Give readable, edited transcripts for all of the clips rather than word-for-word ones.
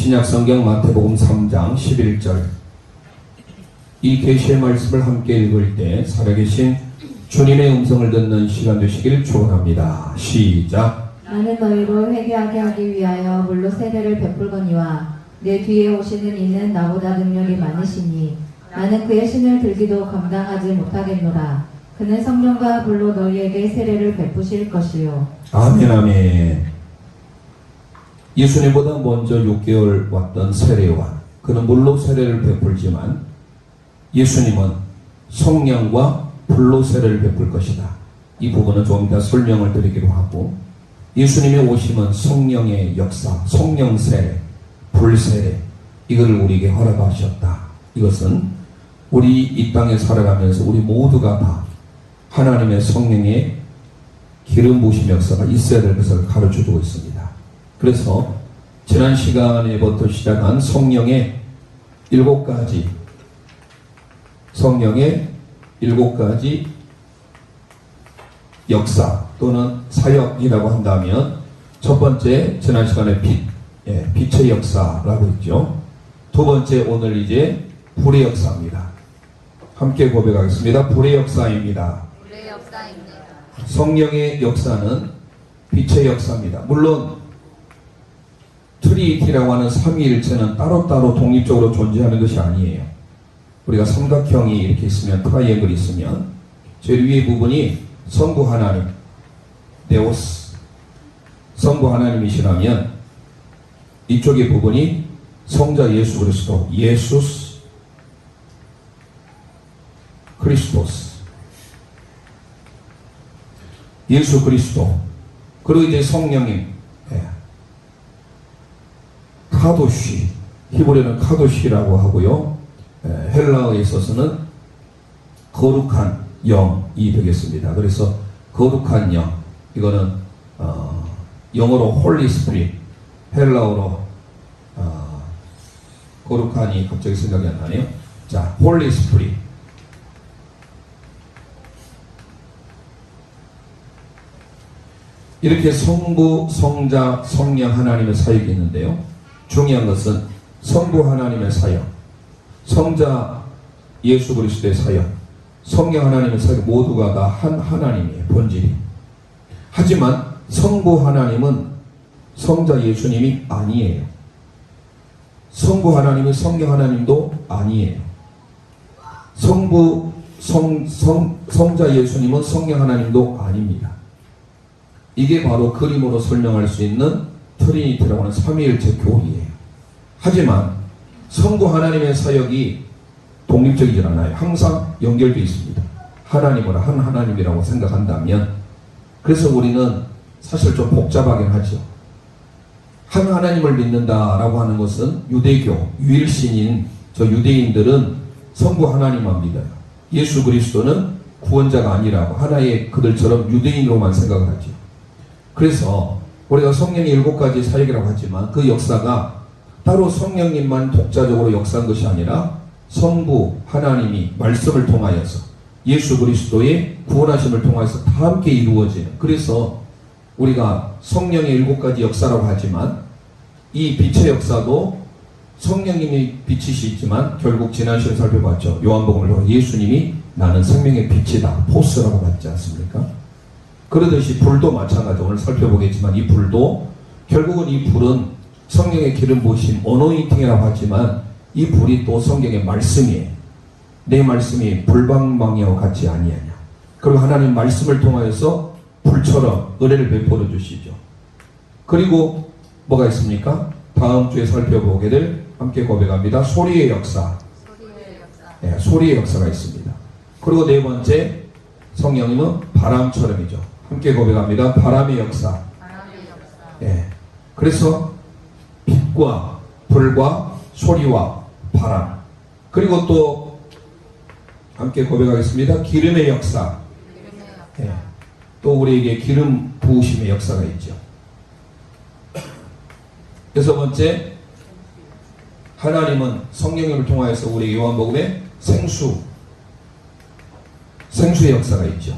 신약성경 마태복음 3장 11절 이 계시의 말씀을 함께 읽을 때 살아계신 주님의 음성을 듣는 시간 되시길 축원합니다. 시작. 나는 너희로 회개하게 하기 위하여 물로 세례를 베풀거니와 내 뒤에 오시는 이는 나보다 능력이 많으시니 나는 그의 신을 들기도 감당하지 못하겠노라. 그는 성령과 불로 너희에게 세례를 베푸실 것이요. 아멘 아멘. 예수님보다 먼저 6개월 왔던 세례요한, 그는 물로 세례를 베풀지만 예수님은 성령과 불로 세례를 베풀 것이다. 이 부분은 좀 이따 설명을 드리기로 하고, 예수님의 오심은 성령의 역사, 성령 세례, 불 세례, 이것을 우리에게 허락하셨다. 이것은 우리 이 땅에 살아가면서 우리 모두가 다 하나님의 성령의 기름 부으심 역사가 있어야 될 것을 가르쳐주고 있습니다. 그래서 지난 시간에부터 시작한 성령의 7가지 역사 또는 사역이라고 한다면, 첫 번째 지난 시간에 빛의 역사라고 했죠. 두 번째 오늘 이제 불의 역사입니다. 함께 고백하겠습니다. 불의 역사입니다. 불의 역사입니다. 성령의 역사는 빛의 역사입니다. 물론 트리니티라고 하는 삼위일체는 따로따로 독립적으로 존재하는 것이 아니에요. 우리가 삼각형이 이렇게 있으면, 트라이앵글이 있으면 제일 위에 부분이 성부 하나님, 데오스, 성부 하나님이시라면 이쪽의 부분이 성자 예수 그리스도, 예수스 크리스토스, 예수 그리스도, 그리고 이제 성령님, 카도시, 히브리어는 카도시라고 하고요. 헬라어에 있어서는 거룩한 영이 되겠습니다. 그래서 거룩한 영, 이거는 영어로 홀리 스피릿, 헬라어로 거룩한이 갑자기 생각이 안 나네요. 자, 홀리 스피릿. 이렇게 성부, 성자, 성령 하나님의 사역이 있는데요. 중요한 것은 성부 하나님의 사역, 성자 예수 그리스도의 사역, 성령 하나님의 사역 모두가 다 한 하나님이에요. 본질이. 하지만 성부 하나님은 성자 예수님이 아니에요. 성부 하나님은 성령 하나님도 아니에요. 성자 예수님은 성령 하나님도 아닙니다. 이게 바로 그림으로 설명할 수 있는 트리니티라고 하는 삼위일체 교리예요. 하지만 성부 하나님의 사역이 독립적이지 않아요. 항상 연결되어 있습니다. 하나님으로 한 하나님이라고 생각한다면, 그래서 우리는 사실 좀 복잡하긴 하죠. 한 하나님을 믿는다라고 하는 것은 유대교, 유일신인 저 유대인들은 성부 하나님만 믿어요. 예수 그리스도는 구원자가 아니라고 하나의 그들처럼 유대인으로만 생각을 하죠. 그래서 우리가 성령의 7가지 사역이라고 하지만 그 역사가 따로 성령님만 독자적으로 역사한 것이 아니라 성부 하나님이 말씀을 통하여서 예수 그리스도의 구원하심을 통해서 다 함께 이루어지는, 그래서 우리가 성령의 7가지 역사라고 하지만 이 빛의 역사도 성령님이 빛이시지만 결국 지난 시간에 살펴봤죠. 요한복음을 통해 예수님이 나는 생명의 빛이다, 포스라고 봤지 않습니까? 그러듯이 불도 마찬가지. 오늘 살펴보겠지만 이 불도 결국은, 이 불은 성령의 기름 부으심, 어노인팅이라고 하지만 이 불이 또 성경의 말씀이에요. 내 말씀이 불방망이와 같이 아니하냐. 그리고 하나님 말씀을 통하여서 불처럼 은혜를 베풀어 주시죠. 그리고 뭐가 있습니까? 다음 주에 살펴보게 될, 함께 고백합니다. 소리의 역사. 소리의 역사가 있습니다. 그리고 네 번째, 성령님은 바람처럼이죠. 함께 고백합니다. 바람의 역사. 그래서 빛과 불과 소리와 바람. 그리고 또 함께 고백하겠습니다. 기름의 역사. 또 우리에게 기름 부으심의 역사가 있죠. 여섯 번째, 하나님은 성령님을 통하여서 우리 요한복음에 생수의 역사가 있죠.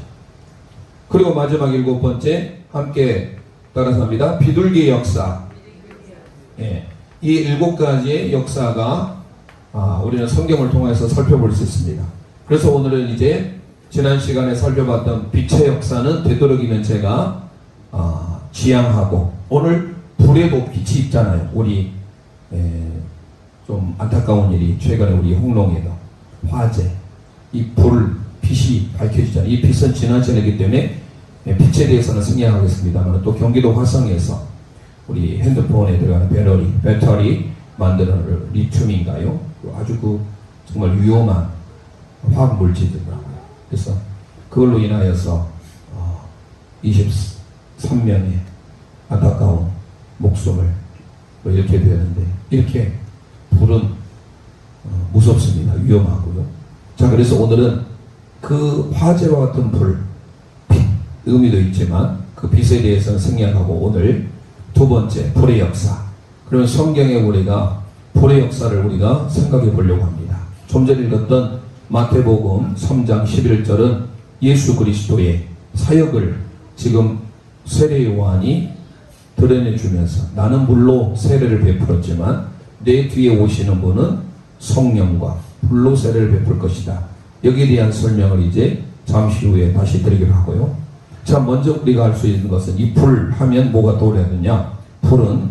그리고 마지막 7번째, 함께 따라서 합니다. 비둘기의 역사. 이 7가지의 역사가 우리는 성경을 통해서 살펴볼 수 있습니다. 그래서 오늘은 이제 지난 시간에 살펴봤던 빛의 역사는 되도록이면 제가 지향하고, 오늘 불에도 빛이 있잖아요. 우리 좀 안타까운 일이 최근에 우리 홍롱에도 화재, 이 빛이 밝혀지잖아요. 이 빛은 진화천이기 때문에 빛에 대해서는 승리하겠습니다만, 또 경기도 화성에서 우리 핸드폰에 들어가는 배터리 만드는 리튬인가요? 아주 정말 위험한 화학 물질이더라고요. 그래서 그걸로 인하여서 23명의 안타까운 목숨을 잃게 되었는데, 이렇게 불은 무섭습니다. 위험하고요. 자, 그래서 오늘은 그 화재와 같은 빛, 의미도 있지만 그 빛에 대해서는 생략하고, 오늘 두 번째, 불의 역사. 그러면 성경에 우리가 불의 역사를 우리가 생각해 보려고 합니다. 좀 전에 읽었던 마태복음 3장 11절은 예수 그리스도의 사역을 지금 세례 요한이 드러내주면서, 나는 물로 세례를 베풀었지만 내 뒤에 오시는 분은 성령과 불로 세례를 베풀 것이다. 여기에 대한 설명을 이제 잠시 후에 다시 드리기로 하고요. 자, 먼저 우리가 알 수 있는 것은, 이 불 하면 뭐가 떠오르느냐? 불은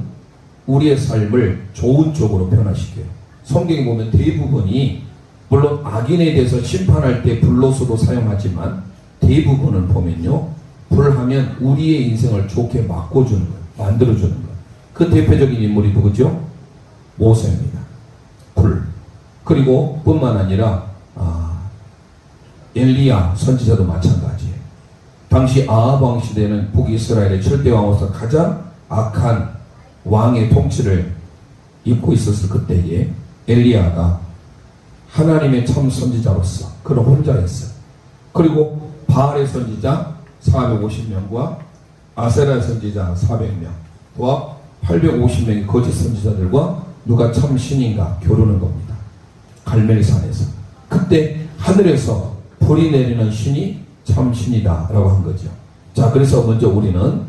우리의 삶을 좋은 쪽으로 변화시켜요. 성경에 보면 대부분이, 물론 악인에 대해서 심판할 때 불로서도 사용하지만, 대부분은 보면요, 불하면 우리의 인생을 좋게 바꿔주는 거예요. 만들어주는 거예요. 그 대표적인 인물이 누구죠? 모세입니다. 불. 그리고 뿐만 아니라 엘리야 선지자도 마찬가지예요. 당시 아합 왕 시대는 북이스라엘의 절대 왕으로서 가장 악한 왕의 통치를 입고 있었을 그때에 엘리야가 하나님의 참 선지자로서 그는 혼자였어요. 그리고 바알의 선지자 450명과 아세라 선지자 400명, 또한 850명의 거짓 선지자들과 누가 참 신인가 겨루는 겁니다. 갈멜산에서. 그때 하늘에서 불이 내리는 신이 참 신이다 라고 한 거죠. 자, 그래서 먼저 우리는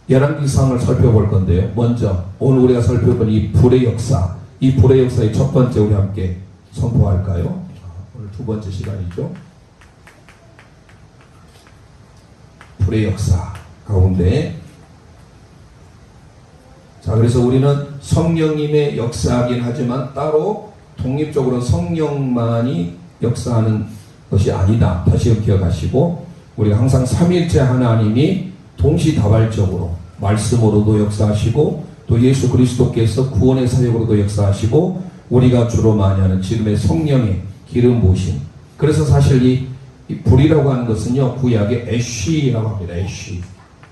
열왕기상을 살펴볼 건데요. 먼저 오늘 우리가 살펴본 이 불의 역사, 이 불의 역사의 첫 번째 우리 함께 선포할까요? 오늘 두 번째 시간이죠. 불의 역사 가운데, 자, 그래서 우리는 성령님의 역사이긴 하지만 따로 독립적으로 성령만이 역사하는 것이 아니다. 다시 기억하시고, 우리가 항상 삼위일체 하나님이 동시다발적으로 말씀으로도 역사하시고, 또 예수 그리스도께서 구원의 사역으로도 역사하시고, 우리가 주로 많이 하는 지금의 성령의 기름 부으심. 그래서 사실 이 불이라고 하는 것은요, 구약의 애쉬라고 합니다. 애쉬.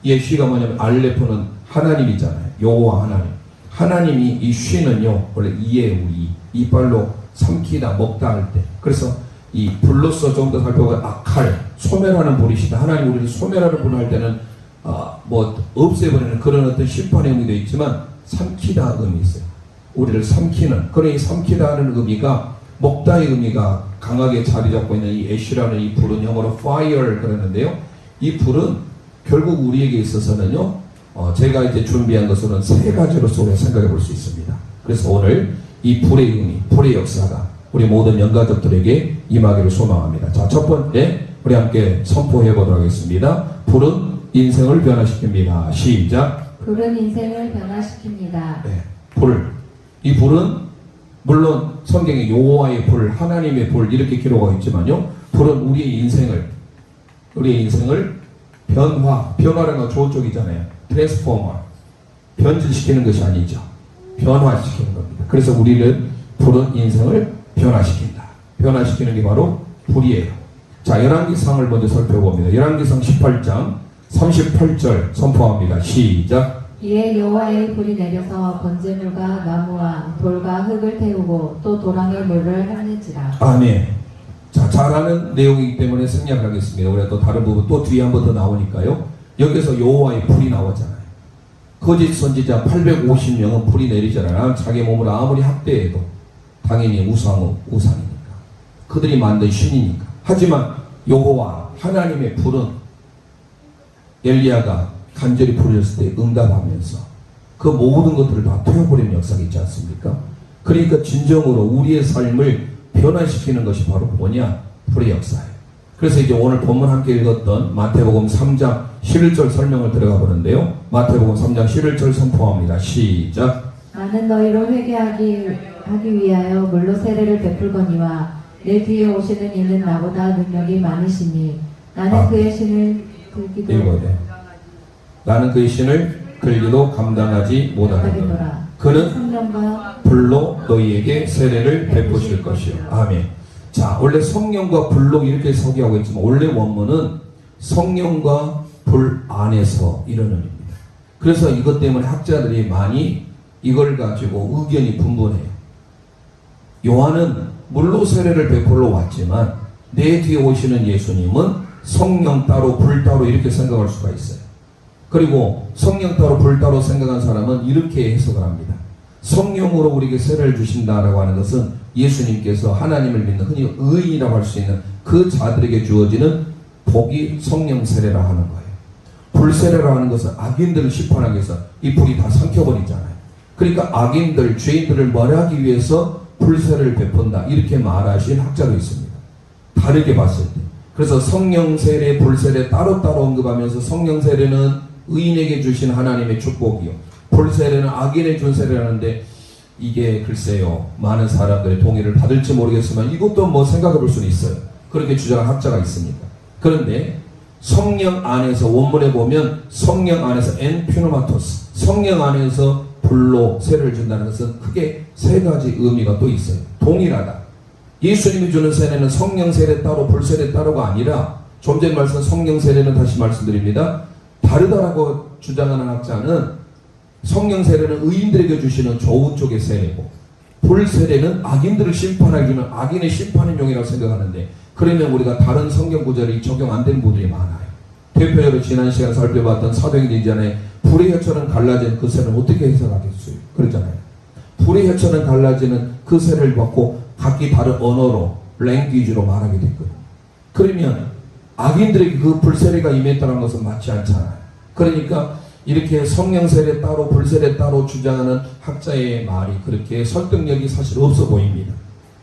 이 애쉬가 뭐냐면, 알레포는 하나님이잖아요. 여호와 하나님. 하나님이 이 쉬는요, 원래 이에우이, 이빨로 삼키다, 먹다 할 때. 그래서 이 불로서 좀 더 살펴보면 아칼, 소멸하는 불이시다. 하나님 우리를 소멸하는 불 할 때는 없애버리는 그런 어떤 심판의 의미도 있지만, 삼키다 의미 있어요. 우리를 삼키는, 그런 이 삼키다 하는 의미가, 먹다의 의미가 강하게 자리 잡고 있는 이 애쉬라는 이 불은 영어로 fire 그러는데요. 이 불은 결국 우리에게 있어서는요, 제가 이제 준비한 것으로는 세 가지로서 우리가 생각해 볼 수 있습니다. 그래서 오늘 이 불의 의미, 불의 역사가 우리 모든 영가족들에게 임하기를 소망합니다. 자, 첫 번째 우리 함께 선포해 보도록 하겠습니다. 불은 인생을 변화시킵니다. 시작. 불은 인생을 변화시킵니다. 네, 불. 이 불은 물론 성경에 여호와의 불, 하나님의 불 이렇게 기록하고 있지만요, 불은 우리의 인생을 변화라는 건 좋은 쪽이잖아요. 트랜스포머, 변질시키는 것이 아니죠. 변화시키는 겁니다. 그래서 우리는 불은 인생을 변화시킨다. 변화시키는 게 바로 불이에요. 자, 열왕기상을 먼저 살펴봅니다. 열왕기상 18장 38절 선포합니다. 시작. 이에 여호와의 불이 내려서 번제물과 나무와 돌과 흙을 태우고 또 도랑의 물을 흘리지라. 아멘. 자, 잘 아는 내용이기 때문에 생략하겠습니다. 우리가 또 다른 부분 또 뒤에 한 번 더 나오니까요. 여기서 여호와의 불이 나오잖아요. 거짓 선지자 850명은 불이 내리잖아요. 자기 몸을 아무리 학대해도 당연히 우상이니까. 그들이 만든 신이니까. 하지만 여호와 하나님의 불은 엘리야가 간절히 부르셨을 때 응답하면서 그 모든 것들을 다 태워버리는 역사가 있지 않습니까? 그러니까 진정으로 우리의 삶을 변화시키는 것이 바로 뭐냐? 불의 역사예요. 그래서 이제 오늘 본문 함께 읽었던 마태복음 3장 11절 설명을 들어가 보는데요. 마태복음 3장 11절 선포합니다. 시작. 나는 너희로 회개하기 위하여 물로 세례를 베풀거니와 내 뒤에 오시는 이는 나보다 능력이 많으시니 나는 그의 신을 들기도 읽어야 돼. 나는 그의 신을 들기도 감당하지 못하겠노라. 그는 성령과 불로 너희에게 세례를 베푸실 것이요. 아멘. 자, 원래 성령과 불로 이렇게 서기하고 있지만 원래 원문은 성령과 불 안에서 이런 의미입니다. 그래서 이것 때문에 학자들이 많이 이걸 가지고 의견이 분분해요. 요한은 물로 세례를 베풀러 왔지만 내 뒤에 오시는 예수님은 성령 따로 불 따로 이렇게 생각할 수가 있어요. 그리고 성령 따로 불 따로 생각한 사람은 이렇게 해석을 합니다. 성령으로 우리에게 세례를 주신다라고 하는 것은 예수님께서 하나님을 믿는 흔히 의인이라고 할 수 있는 그 자들에게 주어지는 복이 성령 세례라 하는 거예요. 불 세례라 하는 것은 악인들을 심판하기 위해서 이 불이 다 삼켜버리잖아요. 그러니까 악인들, 죄인들을 멀하기 위해서 불 세례를 베푼다 이렇게 말하신 학자도 있습니다. 다르게 봤을 때. 그래서 성령 세례, 불 세례 따로따로 언급하면서 성령 세례는 의인에게 주신 하나님의 축복이요. 불 세례는 악인에 준 세례라는데 이게 글쎄요 많은 사람들의 동의를 받을지 모르겠지만 이것도 뭐 생각해 볼 수는 있어요. 그렇게 주장한 학자가 있습니다. 그런데 성령 안에서 원문에 보면 성령 안에서 엔퓨노마토스 성령 안에서 불로 세례를 준다는 것은 크게 세 가지 의미가 또 있어요. 동일하다. 예수님이 주는 세례는 성령 세례 따로 불 세례 따로가 아니라 좀 전에 말씀 성령 세례는 다시 말씀드립니다. 다르다라고 주장하는 학자는 성령 세례는 의인들에게 주시는 좋은 쪽의 세례고 불 세례는 악인들을 심판하기 주는 악인의 심판의 용이라고 생각하는데 그러면 우리가 다른 성경 구절이 적용 안 되는 분들이 많아요. 대표적으로 지난 시간에 살펴봤던 사도행전 2장에 불의 혀처럼 갈라진 그 세례는 어떻게 해석하겠어요? 그렇잖아요. 불의 혀처럼 갈라지는 그 세례를 받고 각기 다른 언어로 랭귀지로 말하게 됐거든요. 그러면 악인들에게 그 불세례가 임했다는 것은 맞지 않잖아요. 그러니까 이렇게 성령 세례 따로 불 세례 따로 주장하는 학자의 말이 그렇게 설득력이 사실 없어 보입니다.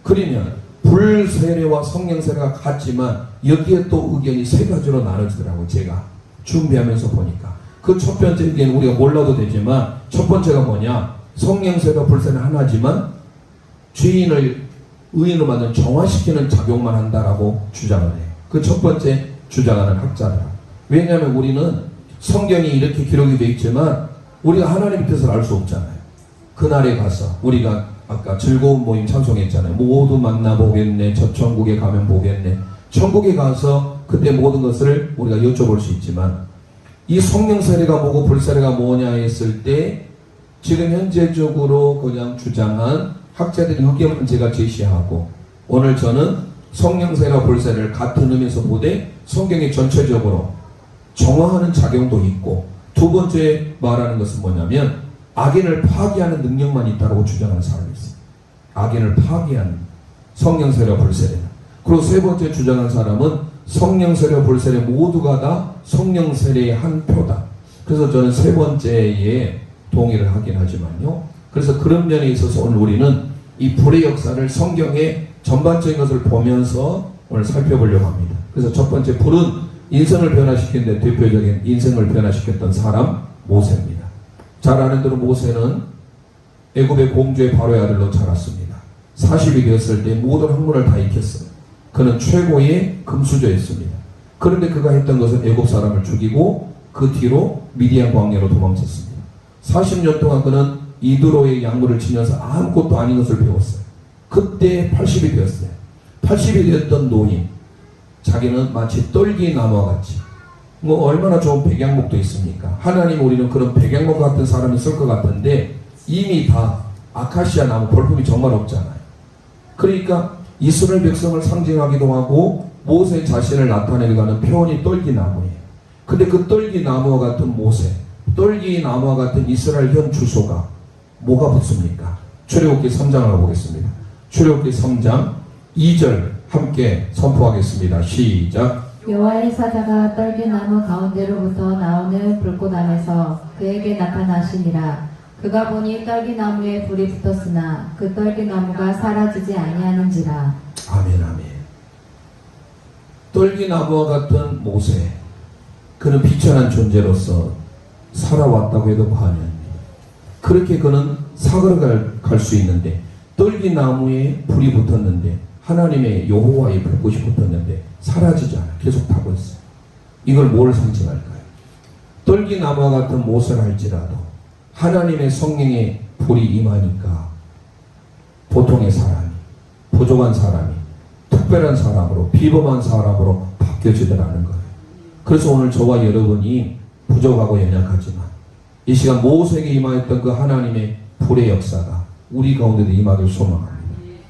그러면 불 세례와 성령 세례가 같지만 여기에 또 의견이 세 가지로 나눠지더라고요. 제가 준비하면서 보니까 그 첫 번째 의견 우리가 몰라도 되지만 첫 번째가 뭐냐, 성령 세례와 불 세례는 하나지만 죄인을 의인으로 만든 정화시키는 작용만 한다라고 주장을 해요. 그 첫 번째 주장하는 학자들. 왜냐하면 우리는 성경이 이렇게 기록이 되어 있지만 우리가 하나님 뜻을 알 수 없잖아요. 그날에 가서 우리가 아까 즐거운 모임 찬송했잖아요. 모두 만나보겠네. 저 천국에 가면 보겠네. 천국에 가서 그때 모든 것을 우리가 여쭤볼 수 있지만 이 성령 세례가 뭐고 불 세례가 뭐냐 했을 때 지금 현재적으로 그냥 주장한 학자들의 의견을 제가 제시하고 오늘 저는 성령 세례와 불 세례를 같은 의미에서 보되 성경이 전체적으로 정화하는 작용도 있고 두 번째 말하는 것은 뭐냐면 악인을 파괴하는 능력만 있다고 주장하는 사람이 있어요. 악인을 파괴하는 성령 세례와 불 세례는. 그리고 세 번째 주장한 사람은 성령 세례와 불 세례 모두가 다 성령 세례의 한 표다. 그래서 저는 세 번째에 동의를 하긴 하지만요. 그래서 그런 면에 있어서 오늘 우리는 이 불의 역사를 성경의 전반적인 것을 보면서 오늘 살펴보려고 합니다. 그래서 첫 번째 불은 인생을 변화시키는데 대표적인 인생을 변화시켰던 사람 모세입니다. 잘 아는 대로 모세는 애굽의 공주의 바로의 아들로 자랐습니다. 40이 되었을 때 모든 학문을 다 익혔어요. 그는 최고의 금수저였습니다. 그런데 그가 했던 것은 애굽 사람을 죽이고 그 뒤로 미디안 광야로 도망쳤습니다. 40년 동안 그는 이드로의 약물을 치면서 아무것도 아닌 것을 배웠어요. 그때 80이 되었어요. 80이 되었던 노인, 자기는 마치 떨기 나무와 같이 뭐 얼마나 좋은 백양목도 있습니까? 하나님 우리는 그런 백양목 같은 사람이 있을 것 같은데 이미 다 아카시아 나무 볼품이 정말 없잖아요. 그러니까 이스라엘 백성을 상징하기도 하고 모세 자신을 나타내기도 하는 표현이 떨기 나무예요. 근데 그 떨기 나무와 같은 모세, 떨기 나무와 같은 이스라엘 현 주소가 뭐가 붙습니까? 출애굽기 3장을 보겠습니다. 출애굽기 3장 2절 함께 선포하겠습니다. 시작. 여호와의 사자가 떨기나무 가운데로부터 나오는 불꽃 안에서 그에게 나타나시니라. 그가 보니 떨기나무에 불이 붙었으나 그 떨기나무가 사라지지 아니하는지라. 아멘, 아멘. 떨기나무와 같은 모세, 그는 비천한 존재로서 살아왔다고 해도 과언이 아닙니다. 그렇게 그는 사그러 갈 수 있는데, 떨기나무에 불이 붙었는데, 하나님의 여호와의 불꽃이 붙었는데 사라지지 않아. 계속 타고 있어요. 이걸 뭘 상징할까요? 떨기나무와 같은 모세를 할지라도 하나님의 성령의 불이 임하니까 보통의 사람이, 부족한 사람이 특별한 사람으로, 비범한 사람으로 바뀌어지더라는 거예요. 그래서 오늘 저와 여러분이 부족하고 연약하지만 이 시간 모세에게 임하였던 그 하나님의 불의 역사가 우리 가운데도 임하길 소망합니다.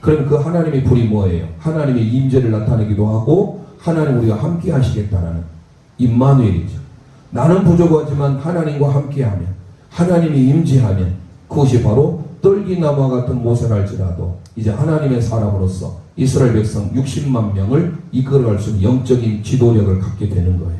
그럼 그 하나님의 불이 뭐예요? 하나님의 임재를 나타내기도 하고 하나님 우리가 함께 하시겠다라는 임마누엘이죠. 나는 부족하지만 하나님과 함께하면, 하나님이 임재하면 그것이 바로 떨기나무와 같은 모세를 할지라도 이제 하나님의 사람으로서 이스라엘 백성 60만 명을 이끌어갈 수 있는 영적인 지도력을 갖게 되는 거예요.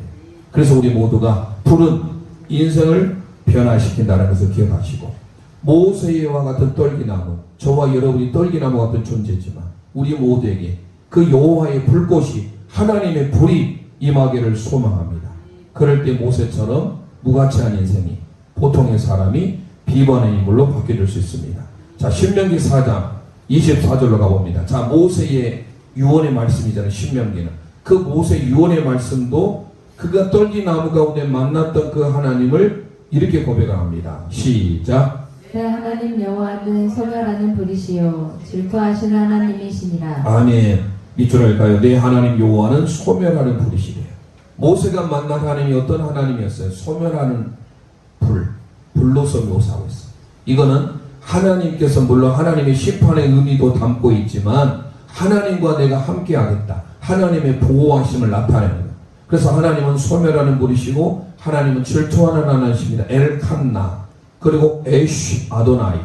그래서 우리 모두가 불은 인생을 변화시킨다는 것을 기억하시고, 모세와 같은 떨기나무, 저와 여러분이 떨기나무 같은 존재지만 우리 모두에게 그 여호와의 불꽃이, 하나님의 불이 임하기를 소망합니다. 그럴 때 모세처럼 무가치한 인생이, 보통의 사람이 비범한 인물로 바뀌어질 수 있습니다. 자, 신명기 4장 24절로 가봅니다. 자, 모세의 유언의 말씀이잖아요. 신명기는 그 모세 유언의 말씀도 그가 떨기나무 가운데 만났던 그 하나님을 이렇게 고백합니다. 시작. 내 하나님 여호와는 소멸하는 불이시요 질투하시는 하나님이시니라. 아멘. 밑줄 할까요? 내 하나님 여호와는 소멸하는 불이시래요. 모세가 만난 하나님이 어떤 하나님이었어요? 소멸하는 불, 불로서 묘사하고 있어요. 이거는 하나님께서 물론 하나님의 심판의 의미도 담고 있지만 하나님과 내가 함께 하겠다, 하나님의 보호하심을 나타내는 거예요. 그래서 하나님은 소멸하는 불이시고 하나님은 질투하는 하나님이십니다. 엘칸나, 그리고 에쉬 아도나이,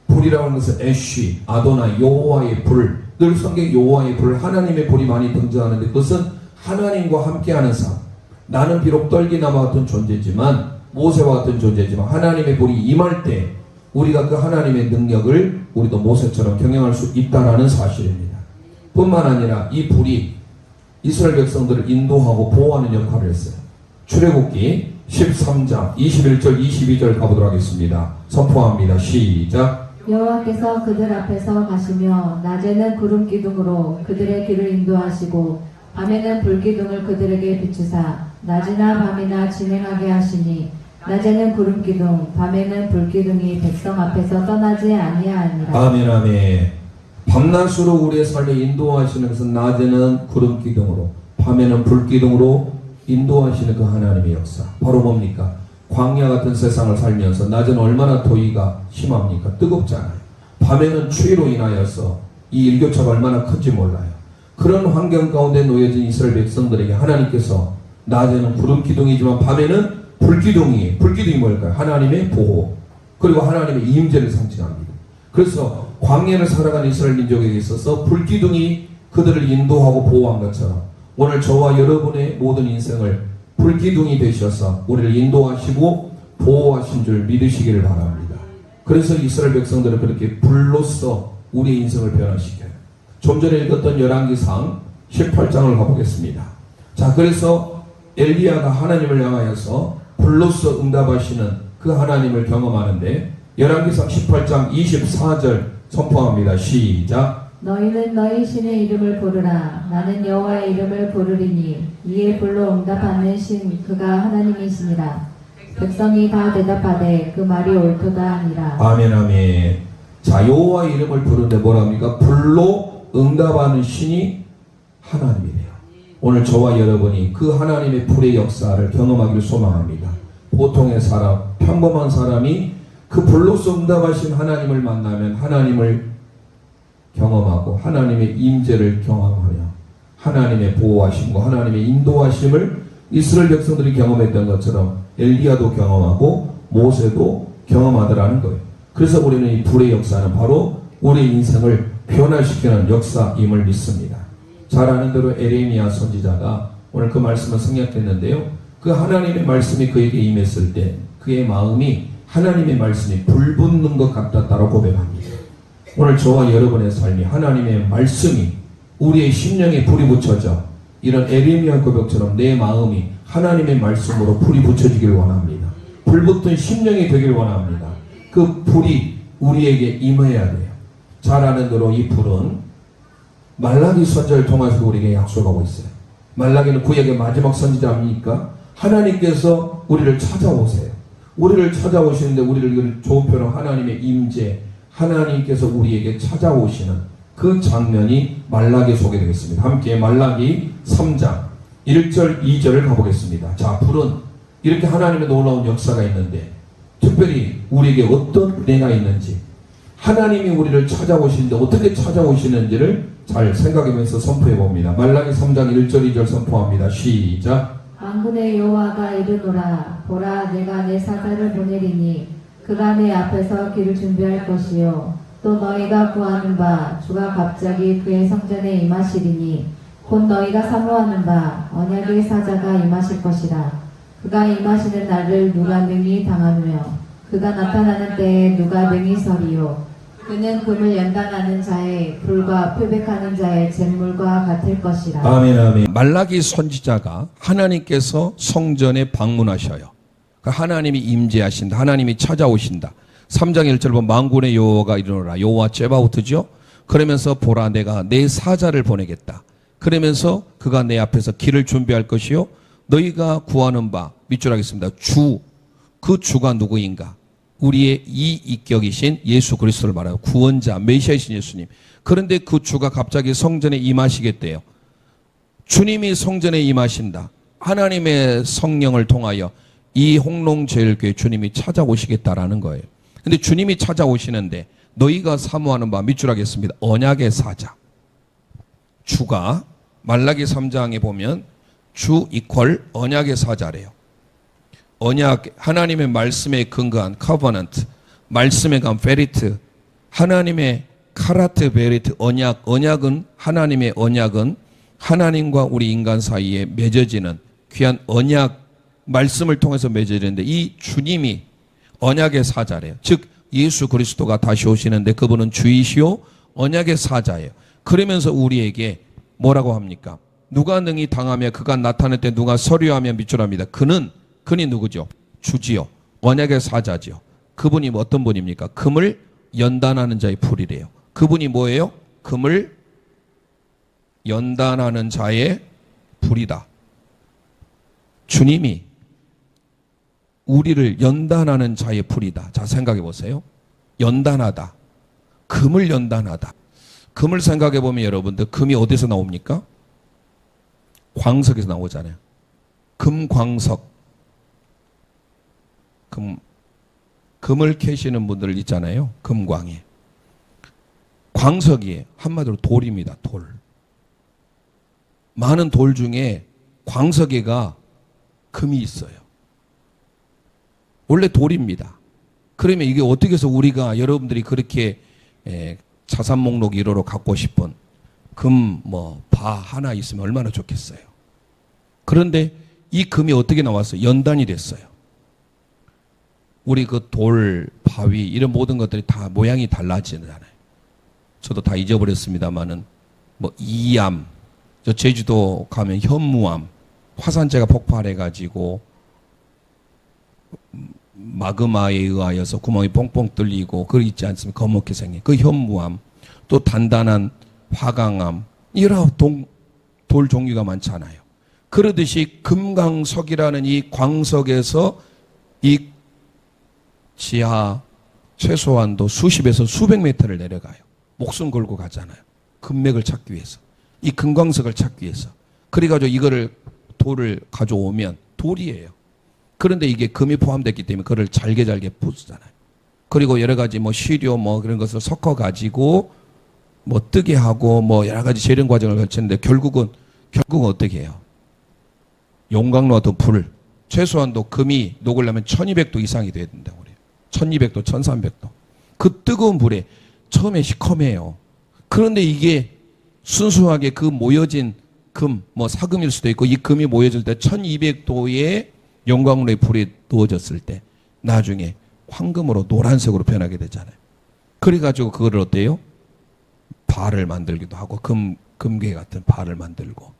불이라고 하는 것은 에쉬 아도나이, 여호와의 불. 늘 성경 여호와의 불, 하나님의 불이 많이 등장하는데 그것은 하나님과 함께하는 삶. 나는 비록 떨기나무 같은 존재지만, 모세와 같은 존재지만 하나님의 불이 임할 때 우리가 그 하나님의 능력을 우리도 모세처럼 경영할 수 있다는 사실입니다. 뿐만 아니라 이 불이 이스라엘 백성들을 인도하고 보호하는 역할을 했어요. 출애굽기 13장 21절 22절 가보도록 하겠습니다. 선포합니다. 시작. 여호와께서 그들 앞에서 가시며 낮에는 구름 기둥으로 그들의 길을 인도하시고 밤에는 불 기둥을 그들에게 비추사 낮이나 밤이나 진행하게 하시니 낮에는 구름 기둥 밤에는 불 기둥이 백성 앞에서 떠나지 아니하니라. 아멘, 아멘. 밤낮으로 우리의 삶을 인도하시는 것은 낮에는 구름 기둥으로 밤에는 불 기둥으로 인도하시는 그 하나님의 역사. 바로 뭡니까? 광야 같은 세상을 살면서 낮은 얼마나 더위가 심합니까? 뜨겁잖아요. 밤에는 추위로 인하여서 이 일교차가 얼마나 큰지 몰라요. 그런 환경 가운데 놓여진 이스라엘 백성들에게 하나님께서 낮에는 구름 기둥이지만 밤에는 불 기둥이, 불 기둥이 뭘까요? 하나님의 보호, 그리고 하나님의 임재를 상징합니다. 그래서 광야를 살아가는 이스라엘 민족에게 있어서 불 기둥이 그들을 인도하고 보호한 것처럼 오늘 저와 여러분의 모든 인생을 불기둥이 되셔서 우리를 인도하시고 보호하신 줄 믿으시기를 바랍니다. 그래서 이스라엘 백성들은 그렇게 불로써 우리의 인생을 변화시켜요. 좀 전에 읽었던 열왕기상 18장을 가보겠습니다. 자, 그래서 엘리야가 하나님을 향하여서 불로써 응답하시는 그 하나님을 경험하는데 열왕기상 18장 24절 선포합니다. 시작. 너희는 너희 신의 이름을 부르라. 나는 여호와의 이름을 부르리니 이에 불로 응답하는 신 그가 하나님이시니라. 백성이 다 대답하되 그 말이 옳도다 하니라. 아멘, 아멘. 자, 여호와의 이름을 부르는데 뭐랍니까? 불로 응답하는 신이 하나님이래요. 오늘 저와 여러분이 그 하나님의 불의 역사를 경험하기를 소망합니다. 보통의 사람, 평범한 사람이 그 불로서 응답하신 하나님을 만나면 하나님을 경험하고 하나님의 임재를 경험하며 하나님의 보호하심과 하나님의 인도하심을 이스라엘 백성들이 경험했던 것처럼 엘리야도 경험하고 모세도 경험하더라는 거예요. 그래서 우리는 이 불의 역사는 바로 우리 인생을 변화시키는 역사임을 믿습니다. 잘 아는 대로 에레미야 선지자가 오늘 그 말씀을 생략했는데요. 그 하나님의 말씀이 그에게 임했을 때 그의 마음이 하나님의 말씀이 불 붙는 것 같았다고 고백합니다. 오늘 저와 여러분의 삶이 하나님의 말씀이 우리의 심령에 불이 붙여져 이런 에레미야 고백처럼 내 마음이 하나님의 말씀으로 불이 붙여지길 원합니다. 불붙은 심령이 되길 원합니다. 그 불이 우리에게 임해야 돼요. 잘 아는 대로 이 불은 말라기 선지자를 통해서 우리에게 약속하고 있어요. 말라기는 구약의 마지막 선지자 아닙니까? 하나님께서 우리를 찾아오세요. 우리를 찾아오시는데 우리를 좋은 표현은 하나님의 임재, 하나님께서 우리에게 찾아오시는 그 장면이 말라기에 소개되겠습니다. 함께 말라기 3장 1절 2절을 가보겠습니다. 자, 불은 이렇게 하나님의 놀라운 역사가 있는데 특별히 우리에게 어떤 은혜가 있는지 하나님이 우리를 찾아오시는데 어떻게 찾아오시는지를 잘 생각하면서 선포해 봅니다. 말라기 3장 1절 2절 선포합니다. 시작. 만군의 여호와가 이르노라 보라 내가 내 사자를 보내리니 그가 내 앞에서 길을 준비할 것이요 또 너희가 구하는 바 주가 갑자기 그의 성전에 임하시리니 곧 너희가 사모하는 바 언약의 사자가 임하실 것이라. 그가 임하시는 날을 누가 능히 당하며 그가 나타나는 때에 누가 능히 서리요 그는 금을 연단하는 자의 불과 표백하는 자의 잿물과 같을 것이라. 아멘 아멘. 말라기 선지자가 하나님께서 성전에 방문하셔요. 하나님이 임재하신다. 하나님이 찾아오신다. 3장 1절 보면 만군의 여호와가 이르노라. 여호와 째바우트죠. 그러면서 보라 내가 내 사자를 보내겠다. 그러면서 그가 내 앞에서 길을 준비할 것이요 너희가 구하는 바 밑줄 하겠습니다. 주, 그 주가 누구인가? 우리의 이익격이신 예수 그리스도를 말하고 구원자 메시아이신 예수님. 그런데 그 주가 갑자기 성전에 임하시겠대요. 주님이 성전에 임하신다. 하나님의 성령을 통하여 이 홍롱제일교회 주님이 찾아오시겠다라는 거예요. 근데 주님이 찾아오시는데 너희가 사모하는 바 밑줄 하겠습니다. 언약의 사자. 주가 말라기 3장에 보면 주 이퀄 언약의 사자래요. 언약, 하나님의 말씀에 근거한 커버넌트, 말씀에 간 베리트, 하나님의 카라트 베리트, 언약은 하나님의 언약은 하나님과 우리 인간 사이에 맺어지는 귀한 언약, 말씀을 통해서 맺어지는데 이 주님이 언약의 사자래요. 즉 예수 그리스도가 다시 오시는데 그분은 주이시오 언약의 사자예요. 그러면서 우리에게 뭐라고 합니까? 누가 능히 당하며 그가 나타날 때 누가 서류하며 밑줄합니다. 그는 누구죠? 주지요. 언약의 사자지요. 그분이 어떤 분입니까? 금을 연단하는 자의 불이래요. 그분이 뭐예요? 금을 연단하는 자의 불이다. 주님이 우리를 연단하는 자의 불이다. 자, 생각해 보세요. 연단하다. 금을 연단하다. 금을 생각해 보면 여러분들 금이 어디서 나옵니까? 광석에서 나오잖아요. 금광석. 금을 캐시는 분들 있잖아요. 금광에. 광석이 한마디로 돌입니다. 돌. 많은 돌 중에 광석에가 금이 있어요. 원래 돌입니다. 그러면 이게 어떻게 해서 우리가 여러분들이 그렇게 자산 목록 1호로 갖고 싶은 금, 바 하나 있으면 얼마나 좋겠어요. 그런데 이 금이 어떻게 나왔어요? 연단이 됐어요. 우리 그 돌, 바위 이런 모든 것들이 다 모양이 달라지잖아요. 저도 다 잊어버렸습니다만은 이암, 저 제주도 가면 현무암, 화산재가 폭발해가지고 마그마에 의하여서 구멍이 뽕뽕 뚫리고 그거 있지 않습니까? 검게 생긴 그 현무암, 또 단단한 화강암, 여러 돌 종류가 많잖아요. 그러듯이 금강석이라는 이 광석에서 이 지하 최소한도 수십에서 수백 미터를 내려가요. 목숨 걸고 가잖아요. 금맥을 찾기 위해서. 이 금광석을 찾기 위해서. 그래가지고 이거를 돌을 가져오면 돌이에요. 그런데 이게 금이 포함됐기 때문에 그걸 잘게 부수잖아요. 그리고 여러 가지 시료 그런 것을 섞어가지고 뜨게 하고 여러 가지 재련 과정을 거치는데 결국은 어떻게 해요? 용광로와 더 불. 최소한도 금이 녹으려면 1200도 이상이 돼야 된다고 그래요. 1200도, 1300도. 그 뜨거운 불에 처음에 시커매요. 그런데 이게 순수하게 그 모여진 금, 사금일 수도 있고 이 금이 모여질 때 1200도의 용광로의 불이 넣어졌을 때 나중에 황금으로 노란색으로 변하게 되잖아요. 그래가지고 그걸 어때요? 발을 만들기도 하고 금괴 같은 발을 만들고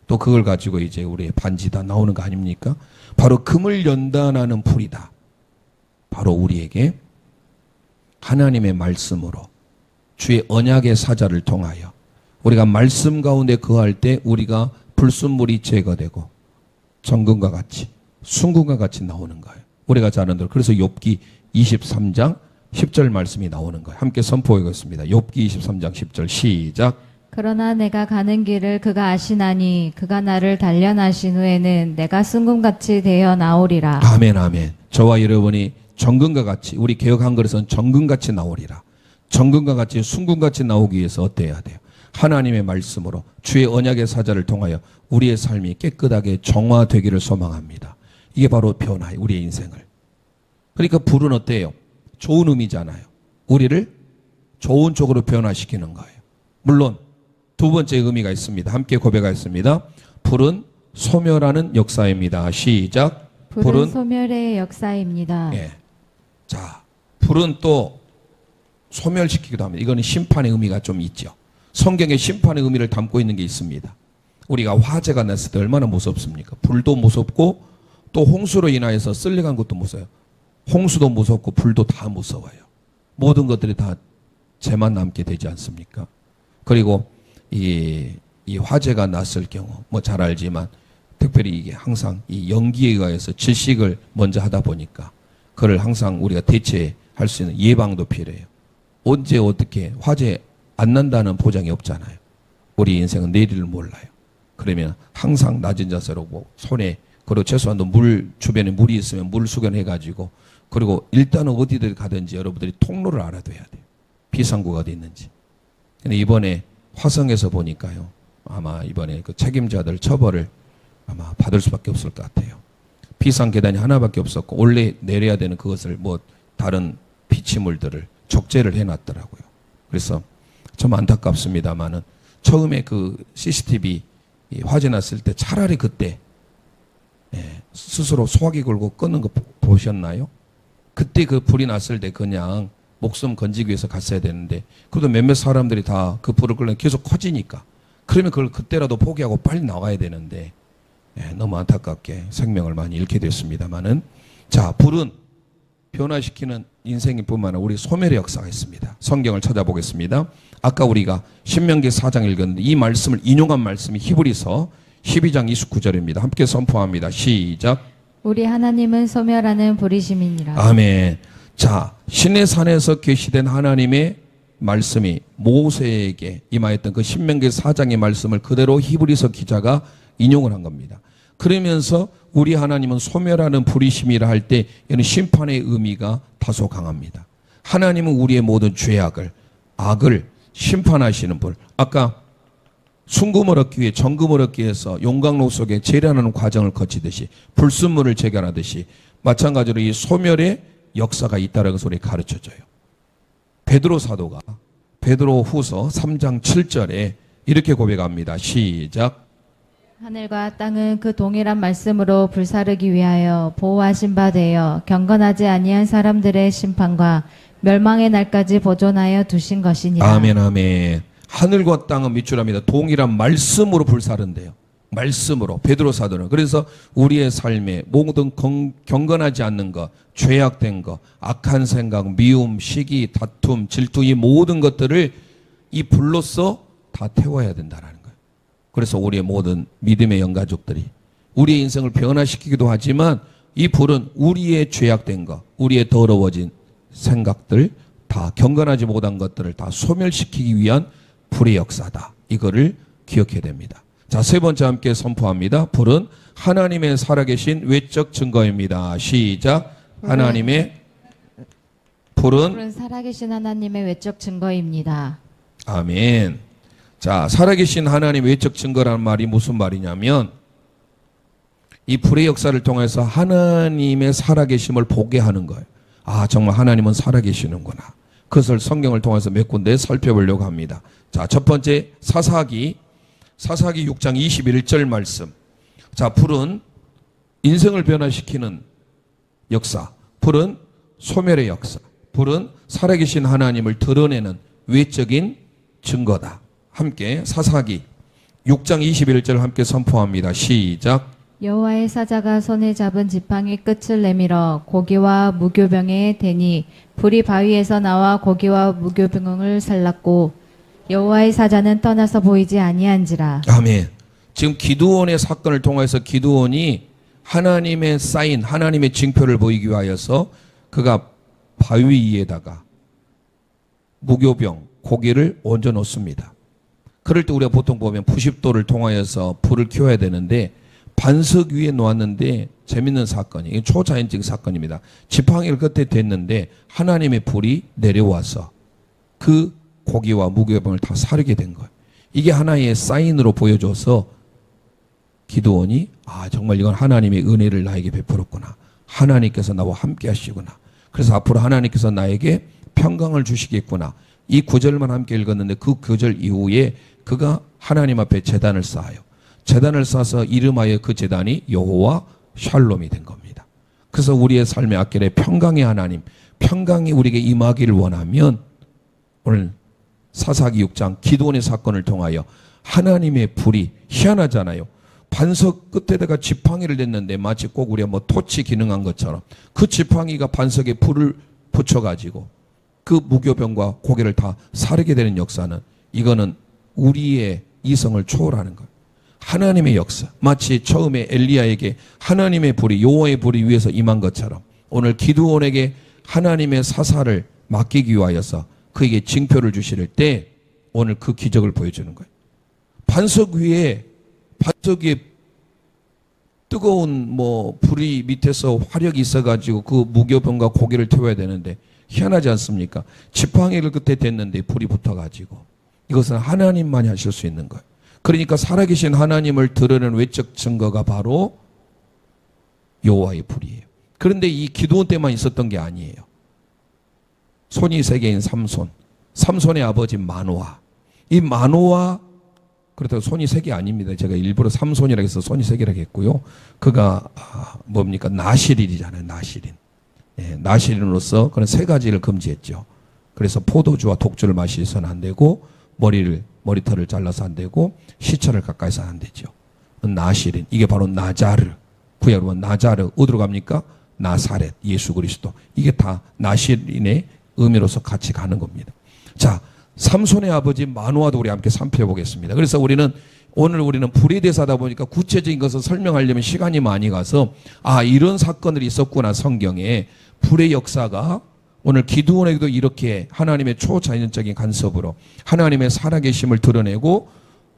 또 그걸 가지고 이제 우리의 반지다 나오는 거 아닙니까? 바로 금을 연단하는 불이다. 바로 우리에게 하나님의 말씀으로 주의 언약의 사자를 통하여 우리가 말씀 가운데 거할 때 우리가 불순물이 제거되고 정금과 같이 순금과 같이 나오는 거예요. 우리가 잘 아는 대로. 그래서 욥기 23장 10절 말씀이 나오는 거예요. 함께 선포하겠습니다. 욥기 23장 10절 시작. 그러나 내가 가는 길을 그가 아시나니 그가 나를 단련하신 후에는 내가 순금같이 되어 나오리라. 아멘 아멘. 저와 여러분이 정금과 같이 우리 개혁 한글에서는 정금같이 나오리라. 정금과 같이 순금같이 나오기 위해서 어때야 돼요? 하나님의 말씀으로 주의 언약의 사자를 통하여 우리의 삶이 깨끗하게 정화되기를 소망합니다. 이게 바로 변화예요. 우리의 인생을. 그러니까 불은 어때요? 좋은 의미잖아요. 우리를 좋은 쪽으로 변화시키는 거예요. 물론 두 번째 의미가 있습니다. 함께 고백하겠습니다. 불은 소멸하는 역사입니다. 시작. 불은 소멸의 역사입니다. 예. 자, 불은 또 소멸시키기도 합니다. 이거는 심판의 의미가 좀 있죠. 성경에 심판의 의미를 담고 있는 게 있습니다. 우리가 화재가 났을 때 얼마나 무섭습니까? 불도 무섭고 또 홍수로 인하여서 쓸려간 것도 무서워요. 홍수도 무섭고 불도 다 무서워요. 모든 것들이 다 죄만 남게 되지 않습니까? 그리고 이 화재가 났을 경우 뭐 잘 알지만 특별히 이게 항상 이 연기에 의해서 질식을 먼저 하다 보니까 그걸 항상 우리가 대체할 수 있는 예방도 필요해요. 언제 어떻게 화재 안 난다는 보장이 없잖아요. 우리 인생은 내일을 몰라요. 그러면 항상 낮은 자세로 뭐 손에 그리고 최소한도 물 주변에 물이 있으면 물 수건해가지고 그리고 일단은 어디든 가든지 여러분들이 통로를 알아둬야 돼요. 비상구가 어디 있는지. 근데 이번에 화성에서 보니까요. 아마 이번에 그 책임자들 처벌을 아마 받을 수밖에 없을 것 같아요. 비상 계단이 하나밖에 없었고 원래 내려야 되는 그것을 뭐 다른 피치물들을 적재를 해놨더라고요. 그래서 좀 안타깝습니다만은 처음에 그 CCTV 화재 났을 때 차라리 그때 스스로 소화기 걸고 끄는 거 보셨나요? 그때 그 불이 났을 때 그냥 목숨 건지기 위해서 갔어야 되는데 그래도 몇몇 사람들이 다 그 불을 끌면 계속 커지니까 그러면 그걸 그때라도 포기하고 빨리 나와야 되는데 너무 안타깝게 생명을 많이 잃게 됐습니다만은 자 불은 변화시키는 인생일 뿐만 아니라 우리 소멸의 역사가 있습니다. 성경을 찾아보겠습니다. 아까 우리가 신명기 4장 읽었는데 이 말씀을 인용한 말씀이 히브리서 12장 29절입니다. 함께 선포합니다. 시작. 우리 하나님은 소멸하는 불이심이니라. 아멘. 자, 신의 산에서 계시된 하나님의 말씀이 모세에게 임하였던 그 신명기 4장의 말씀을 그대로 히브리서 기자가 인용을 한 겁니다. 그러면서 우리 하나님은 소멸하는 불이심이라 할 때 이는 심판의 의미가 다소 강합니다. 하나님은 우리의 모든 죄악을 악을 심판하시는 불. 아까 순금을 얻기 위해 정금을 얻기 위해서 용광로 속에 재련하는 과정을 거치듯이 불순물을 제거하듯이 마찬가지로 이 소멸의 역사가 있다는 것을 가르쳐줘요. 베드로 사도가 베드로 후서 3장 7절에 이렇게 고백합니다. 시작. 하늘과 땅은 그 동일한 말씀으로 불사르기 위하여 보호하신 바 되어 경건하지 아니한 사람들의 심판과 멸망의 날까지 보존하여 두신 것이니라. 아멘 아멘. 하늘과 땅은 밑줄합니다. 동일한 말씀으로 불사른대요. 말씀으로 베드로 사도는. 그래서 우리의 삶에 모든 경건하지 않는 것, 죄악된 것, 악한 생각, 미움, 시기, 다툼, 질투 이 모든 것들을 이 불로써 다 태워야 된다라는 거예요. 그래서 우리의 모든 믿음의 영가족들이 우리의 인생을 변화시키기도 하지만 이 불은 우리의 죄악된 것, 우리의 더러워진 생각들, 다 경건하지 못한 것들을 다 소멸시키기 위한 불의 역사다. 이거를 기억해야 됩니다. 자, 세 번째 함께 선포합니다. 불은 하나님의 살아계신 외적 증거입니다. 시작. 하나님의 불은 살아계신 하나님의 외적 증거입니다. 아멘. 자, 살아계신 하나님의 외적 증거라는 말이 무슨 말이냐면 이 불의 역사를 통해서 하나님의 살아계심을 보게 하는 거예요. 아, 정말 하나님은 살아계시는구나. 그것을 성경을 통해서 몇 군데 살펴보려고 합니다. 자, 첫 번째 사사기 6장 21절 말씀. 자, 불은 인생을 변화시키는 역사. 불은 소멸의 역사. 불은 살아계신 하나님을 드러내는 외적인 증거다. 함께 사사기 6장 21절 함께 선포합니다. 시작. 여호와의 사자가 손에 잡은 지팡이 끝을 내밀어 고기와 무교병에 대니 불이 바위에서 나와 고기와 무교병을 살랐고 여호와의 사자는 떠나서 보이지 아니한지라. 아멘. 지금 기드온의 사건을 통해서 기드온이 하나님의 사인, 하나님의 징표를 보이기 위하여서 그가 바위 위에다가 무교병, 고기를 얹어 놓습니다. 그럴 때 우리가 보통 보면 부십도를 통하여서 불을 키워야 되는데 반석 위에 놓았는데 재밌는 사건이, 이게 초자연적 사건입니다. 지팡이를 끝에 댔는데 하나님의 불이 내려와서 그 고기와 무교병을 다 사르게 된 거예요. 이게 하나의 사인으로 보여줘서 기드온이 정말 이건 하나님의 은혜를 나에게 베풀었구나. 하나님께서 나와 함께 하시구나. 그래서 앞으로 하나님께서 나에게 평강을 주시겠구나. 이 구절만 함께 읽었는데 그 구절 이후에 그가 하나님 앞에 제단을 쌓아요. 제단을 쌓아서 이름하여 그 제단이 여호와 샬롬이 된 겁니다. 그래서 우리의 삶의 앞길에 평강의 하나님, 평강이 우리에게 임하기를 원하면 오늘 사사기 6장 기드온의 사건을 통하여 하나님의 불이 희한하잖아요. 반석 끝에다가 지팡이를 냈는데 마치 꼭 우리가 뭐 토치 기능한 것처럼 그 지팡이가 반석에 불을 붙여가지고 그 무교병과 고기를 다 사르게 되는 역사는 이거는 우리의 이성을 초월하는 거예요. 하나님의 역사, 마치 처음에 엘리야에게 하나님의 불이, 여호와의 불이 위에서 임한 것처럼 오늘 기드온에게 하나님의 사사를 맡기기 위하여서 그에게 징표를 주실 때 오늘 그 기적을 보여주는 거예요. 반석 위에 뜨거운 불이 밑에서 화력이 있어가지고 그 무교병과 고기를 태워야 되는데 희한하지 않습니까? 지팡이를 끝에 댔는데 불이 붙어가지고 이것은 하나님만이 하실 수 있는 거예요. 그러니까 살아계신 하나님을 드러내는 외적 증거가 바로 여호와의 불이에요. 그런데 이 기드온 때만 있었던 게 아니에요. 손이 세 개인 삼손의 아버지 마노아. 이 마노아, 그렇다고 손이 세 개 아닙니다. 제가 일부러 삼손이라고 해서 손이 세 개라고 했고요. 그가 뭡니까? 나시린이잖아요. 나시린. 나시린으로서 그런 세 가지를 금지했죠. 그래서 포도주와 독주를 마시서는 안 되고 머리털을 잘라서 안 되고 시체를 가까이서 안 되죠. 나시린. 이게 바로 나자르. 구약으로는 나자르. 어디로 갑니까? 나사렛. 예수 그리스도. 이게 다 나시린의 의미로서 같이 가는 겁니다. 자, 삼손의 아버지 마노아도 우리 함께 살펴보겠습니다. 그래서 오늘 우리는 불에 대해서 하다 보니까 구체적인 것을 설명하려면 시간이 많이 가서 이런 사건들이 있었구나. 성경에 불의 역사가 오늘 기드온에게도 이렇게 하나님의 초자연적인 간섭으로 하나님의 살아계심을 드러내고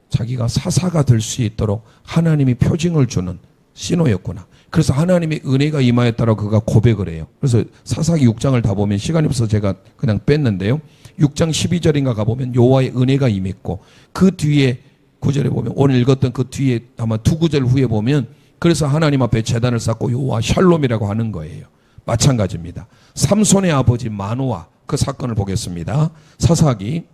자기가 사사가 될 수 있도록 하나님이 표징을 주는 신호였구나. 그래서 하나님의 은혜가 임하였다라고 그가 고백을 해요. 그래서 사사기 6장을 다 보면 시간이 없어서 제가 그냥 뺐는데요. 6장 12절인가 가보면 여호와의 은혜가 임했고 그 뒤에 9절에 보면 오늘 읽었던 그 뒤에 아마 두 구절 후에 보면 그래서 하나님 앞에 제단을 쌓고 여호와 샬롬이라고 하는 거예요. 마찬가지입니다. 삼손의 아버지 마노아 그 사건을 보겠습니다. 사사기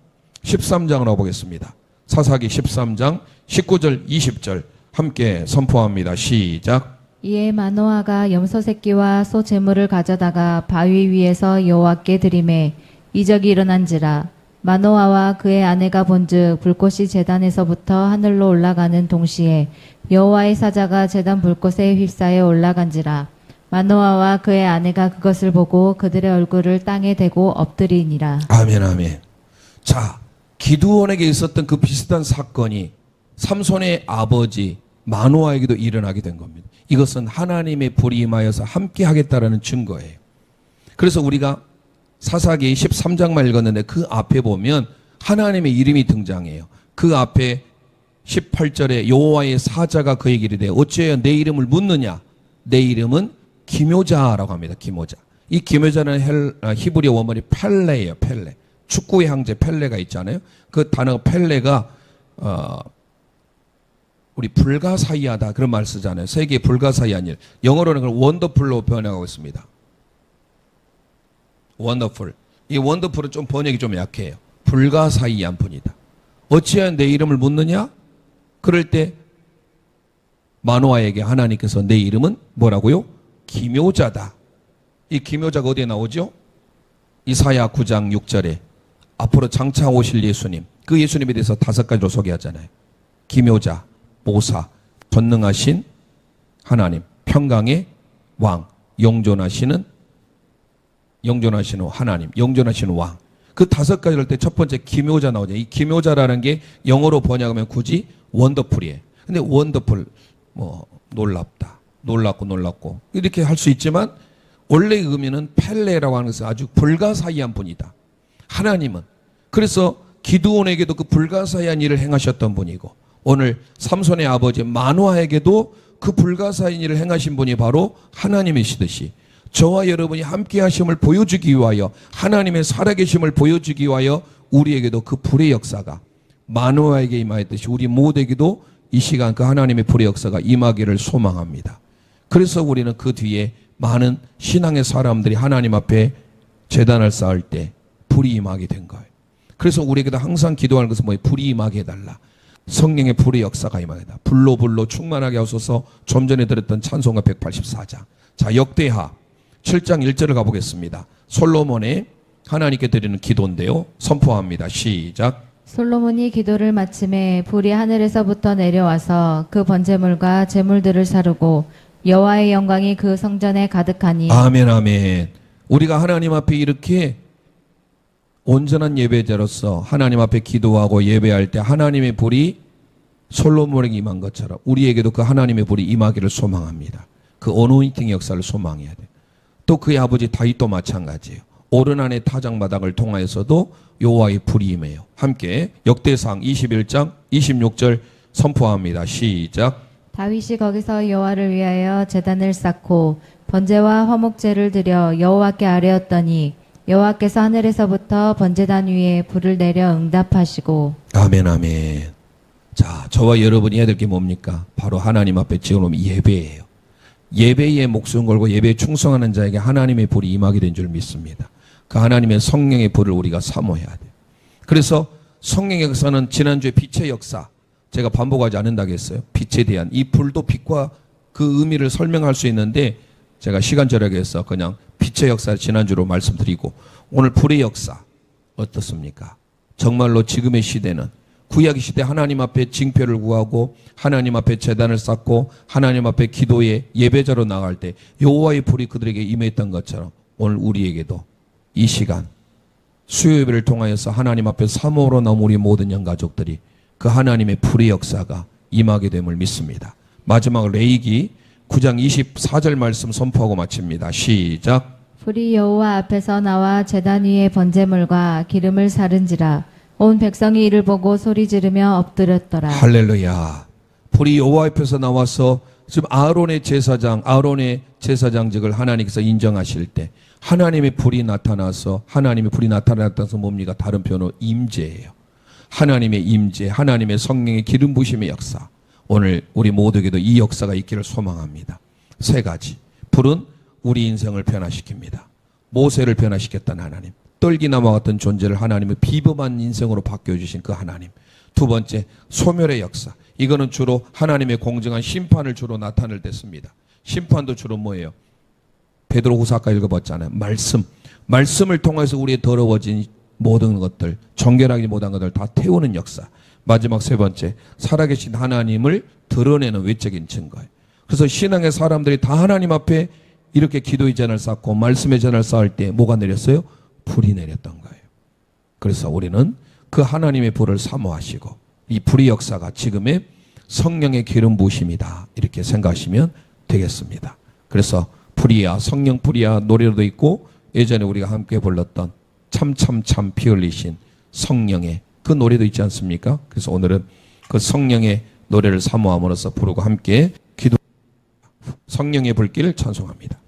13장으로 보겠습니다. 사사기 13장 19절 20절 함께 선포합니다. 시작. 이에 마노아가 염소 새끼와 소 제물을 가져다가 바위 위에서 여호와께 드리매 이적이 일어난지라. 마노아와 그의 아내가 본즉 불꽃이 제단에서부터 하늘로 올라가는 동시에 여호와의 사자가 제단 불꽃에 휩싸여 올라간지라. 마노아와 그의 아내가 그것을 보고 그들의 얼굴을 땅에 대고 엎드리니라. 아멘 아멘. 자, 기드온에게 있었던 그 비슷한 사건이 삼손의 아버지 마노아에게도 일어나게 된 겁니다. 이것은 하나님의 불이 임하여서 함께 하겠다라는 증거예요. 그래서 우리가 사사기 13장만 읽었는데 그 앞에 보면 하나님의 이름이 등장해요. 그 앞에 18절에 여호와의 사자가 그에게 이르되 어찌하여 내 이름을 묻느냐. 내 이름은 기묘자라고 합니다. 기묘자. 이 기묘자는 히브리 원어이 펠레예요. 펠레. 축구의 황제 펠레가 있잖아요. 그 단어 펠레가 우리 불가사의하다 그런 말 쓰잖아요. 세계에 불가사의한 일. 영어로는 그걸 원더풀로 번역하고 있습니다. 원더풀. 이 원더풀은 좀 번역이 좀 약해요. 불가사의한 분이다. 어찌하여 내 이름을 묻느냐? 그럴 때 마노아에게 하나님께서 내 이름은 뭐라고요? 기묘자다. 이 기묘자가 어디에 나오죠? 이사야 9장 6절에 앞으로 장차 오실 예수님, 그 예수님에 대해서 5가지로 소개하잖아요. 기묘자, 모사, 전능하신 하나님, 평강의 왕, 영존하시는 하나님, 영존하시는 왕. 그 5가지를 할 때 첫 번째 기묘자 나오죠. 이 기묘자라는 게 영어로 번역하면 굳이 원더풀이에요. 근데 원더풀, 놀랍다, 놀랍고 이렇게 할 수 있지만 원래 의미는 펠레라고 하는 것은 아주 불가사의한 분이다. 하나님은. 그래서 기드온에게도 그 불가사의한 일을 행하셨던 분이고, 오늘 삼손의 아버지 마노아에게도 그 불가사의한 일을 행하신 분이 바로 하나님이시듯이 저와 여러분이 함께 하심을 보여주기 위하여, 하나님의 살아계심을 보여주기 위하여 우리에게도 그 불의 역사가 마노아에게 임하였듯이 우리 모두에게도 이 시간 그 하나님의 불의 역사가 임하기를 소망합니다. 그래서 우리는 그 뒤에 많은 신앙의 사람들이 하나님 앞에 제단을 쌓을 때 불이 임하게 된 거예요. 그래서 우리에게도 항상 기도하는 것은 뭐예요? 불이 임하게 해달라. 성령의 불의 역사가 임하게 해달라. 불로 충만하게 하소서. 좀 전에 들었던 찬송가 184장. 자, 역대하 7장 1절을 가보겠습니다. 솔로몬의 하나님께 드리는 기도인데요. 선포합니다. 시작. 솔로몬이 기도를 마침에 불이 하늘에서부터 내려와서 그 번제물과 제물들을 사르고 여호와의 영광이 그 성전에 가득하니. 아멘, 아멘. 우리가 하나님 앞에 이렇게 온전한 예배자로서 하나님 앞에 기도하고 예배할 때 하나님의 불이 솔로몬에게 임한 것처럼 우리에게도 그 하나님의 불이 임하기를 소망합니다. 그 어노인팅 역사를 소망해야 돼요. 또 그의 아버지 다윗도 마찬가지예요. 오르난의 타작마당을 통하여서도 여호와의 불이 임해요. 함께 역대상 21장 26절 선포합니다. 시작. 다윗이 거기서 여호와를 위하여 제단을 쌓고 번제와 화목제를 드려 여호와께 아뢰었더니 여호와께서 하늘에서부터 번제단 위에 불을 내려 응답하시고. 아멘, 아멘. 자, 저와 여러분이 해야 될 게 뭡니까? 바로 하나님 앞에 지어놓은 예배예요. 예배에 목숨 걸고 예배에 충성하는 자에게 하나님의 불이 임하게 된 줄 믿습니다. 그 하나님의 성령의 불을 우리가 사모해야 돼요. 그래서 성령의 역사는 지난주에 빛의 역사, 제가 반복하지 않는다고 했어요. 빛에 대한 이 불도 빛과 그 의미를 설명할 수 있는데 제가 시간 절약해서 그냥 빛의 역사를 지난주로 말씀드리고, 오늘 불의 역사 어떻습니까? 정말로 지금의 시대는 구약 시대 하나님 앞에 징표를 구하고 하나님 앞에 제단을 쌓고 하나님 앞에 기도의 예배자로 나갈 때 여호와의 불이 그들에게 임했던 것처럼 오늘 우리에게도 이 시간 수요 예배를 통하여서 하나님 앞에 사모로 나온 우리 모든 영가족들이 그 하나님의 불의 역사가 임하게 됨을 믿습니다. 마지막으로 레위기 9장 24절 말씀 선포하고 마칩니다. 시작. 불이 여호와 앞에서 나와 제단 위에 번제물과 기름을 사른지라 온 백성이 이를 보고 소리 지르며 엎드렸더라. 할렐루야. 불이 여호와 앞에서 나와서 지금 아론의 제사장직을 하나님께서 인정하실 때 하나님의 불이 나타나서, 하나님의 불이 나타났다서 뭡니까? 다른 표현으로 임재예요. 하나님의 임재, 하나님의 성령의 기름 부심의 역사. 오늘 우리 모두에게도 이 역사가 있기를 소망합니다. 3가지. 불은 우리 인생을 변화시킵니다. 모세를 변화시켰던 하나님, 떨기나무와 같은 존재를 하나님의 비범한 인생으로 바뀌어주신 그 하나님. 2번째, 소멸의 역사. 이거는 주로 하나님의 공정한 심판을 주로 나타낼 때 씁니다. 심판도 주로 뭐예요? 베드로후서 아까 읽어봤잖아요. 말씀을 통해서 우리의 더러워진 모든 것들, 정결하지 못한 것들 다 태우는 역사. 마지막 3번째, 살아계신 하나님을 드러내는 외적인 증거예요. 그래서 신앙의 사람들이 다 하나님 앞에 이렇게 기도의 잔을 쌓고 말씀의 잔을 쌓을 때 뭐가 내렸어요? 불이 내렸던 거예요. 그래서 우리는 그 하나님의 불을 사모하시고 이 불의 역사가 지금의 성령의 기름 부으심이다, 이렇게 생각하시면 되겠습니다. 그래서 불이야, 성령 불이야 노래도 있고, 예전에 우리가 함께 불렀던 참참참 피 흘리신 성령의 그 노래도 있지 않습니까? 그래서 오늘은 그 성령의 노래를 사모함으로써 부르고 함께 기도, 성령의 불길 찬송합니다.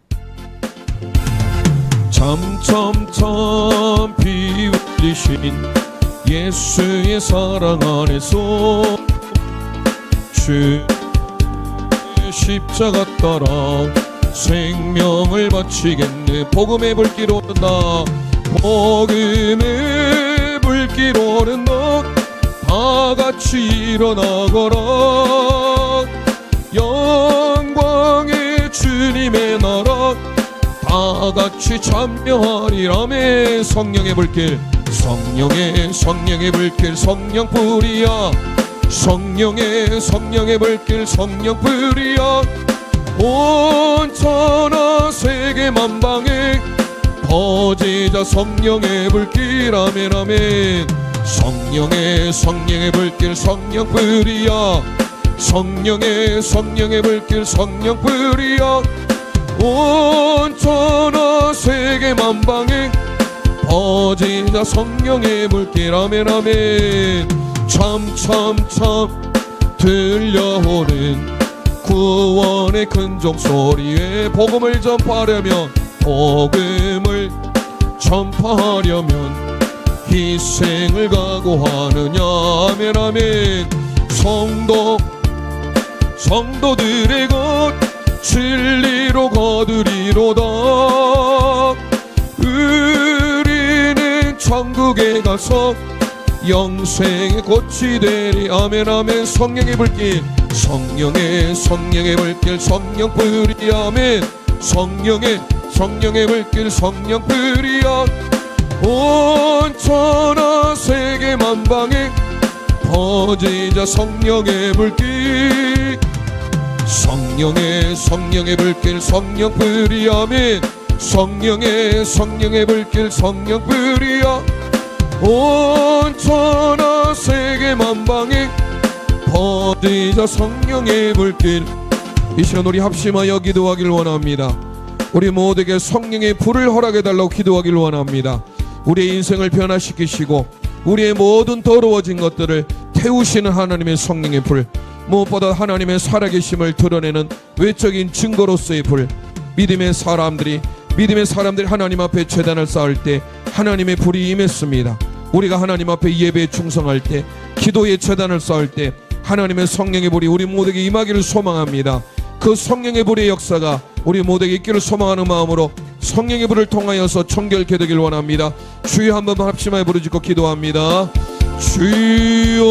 참참참 피 흘리신 예수의 사랑 안에서 주 십자가 따라 생명을 바치겠네. 복음의 불길 오른다, 복음의 불길 오른다. 다같이 일어나거라. 영광의 주님의 나라 다 같이 참여하리라며. 성령의 불길, 성령의 불길, 성령 뿌리야. 성령의 불길, 성령 뿌리야. 온 천하 세계 만방에 퍼지자 성령의 불길. 아멘 아멘. 성령의 불길, 성령 뿌리야. 성령의 불길, 성령 뿌리야. 온 천하 세계 만방에 퍼지자 성령의 불길. 아멘 아멘. 참참참 들려오는 구원의 큰 종소리에 복음을 전파하려면, 복음을 전파하려면 희생을 각오하느냐. 아멘 아멘. 성도들의 것 진리로 거두리로다. 우리는 천국에 가서 영생의 꽃이 되리. 아멘 아멘. 성령의 불길, 성령의 불길, 성령 뿌리. 아멘. 성령의 불길, 성령 뿌리야. 온 천하 세계 만방에 퍼지자 성령의 불길. 성령의 불길, 성령 뿌리. 아멘. 성령의 불길, 성령 뿌리야. 온 천하 세계 만방에 퍼지자 성령의 불길. 이 시간 우리 합심하여 기도하길 원합니다. 우리 모두에게 성령의 불을 허락해달라고 기도하길 원합니다. 우리의 인생을 변화시키시고 우리의 모든 더러워진 것들을 태우시는 하나님의 성령의 불, 무엇보다 하나님의 살아계심을 드러내는 외적인 증거로서의 불. 믿음의 사람들이 하나님 앞에 제단을 쌓을 때 하나님의 불이 임했습니다. 우리가 하나님 앞에 예배에 충성할 때, 기도의 제단을 쌓을 때 하나님의 성령의 불이 우리 모두에게 임하기를 소망합니다. 그 성령의 불의 역사가 우리 모두에게 있기를 소망하는 마음으로 성령의 불을 통하여서 청결케 되길 원합니다. 주여 한번 합심하여 부르짖고 기도합니다. 주여.